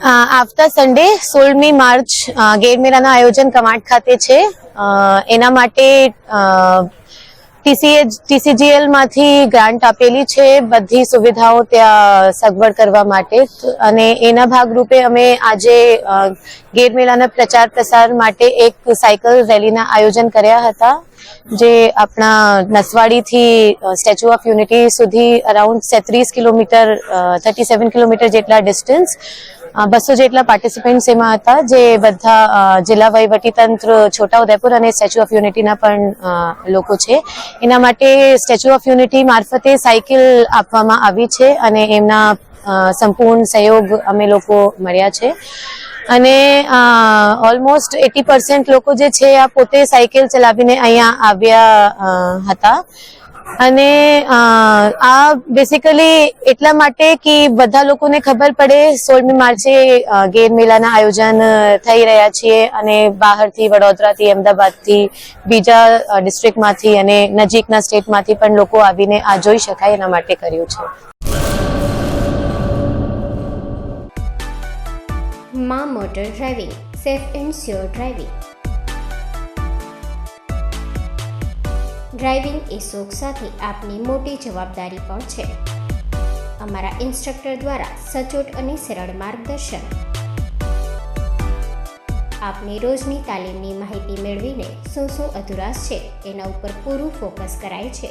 આવતા Sunday 16મી March ગેર મેળાનું આયોજન કમાડ ખાતે છે. એના માટે TCGL માંથી ગ્રાન્ટ આપેલી છે બધી સુવિધાઓ ત્યાં સગવડ કરવા માટે, અને એના ભાગરૂપે અમે આજે ગેર મેળાના પ્રચાર પ્રસાર માટે એક સાયકલ રેલીના આયોજન કર્યા હતા, જે આપણા નસવાડીથી સ્ટેચ્યુ ઓફ યુનિટી સુધી અરાઉન્ડ 37 કિલોમીટર જેટલા ડિસ્ટન્સ 200 જેટલા પાર્ટિસિપન્ટ્સ એમાં હતા, જે બધા જિલ્લા વહીવટીતંત્ર છોટાઉદેપુર અને સ્ટેચ્યુ ઓફ યુનિટીના પણ લોકો છે. એના માટે સ્ટેચ્યુ ઓફ યુનિટી મારફતે સાયકલ આપવામાં આવી છે અને એમના સંપૂર્ણ સહયોગ અમે લોકો મળ્યા છે. અને ઓલમોસ્ટ 80% લોકો જે છે આ પોતે સાયકલ ચલાવીને અહીંયા આવ્યા હતા. અને આ બેસિકલી એટલા માટે કે બધા લોકોને ખબર પડે 16મી માર્ચે ગેર મેળાના આયોજન થઈ રહ્યા છીએ, અને બહારથી વડોદરાથી, અમદાવાદથી, બીજા ડિસ્ટ્રિક્ટમાંથી અને નજીકના સ્ટેટમાંથી પણ લોકો આવીને આ જોઈ શકાય એના માટે કર્યું છે. માં motor driving, safe and sure driving. Driving એ શોખ સાથે આપની મોટી જવાબદારી પણ છે. અમારા ઇન્સ્ટ્રક્ટર દ્વારા સચોટ અને સરળ માર્ગદર્શન. આપની રોજની તાલીમની માહિતી મેળવીને શું અધુરાશ છે એના ઉપર પૂરું ફોકસ કરાય છે.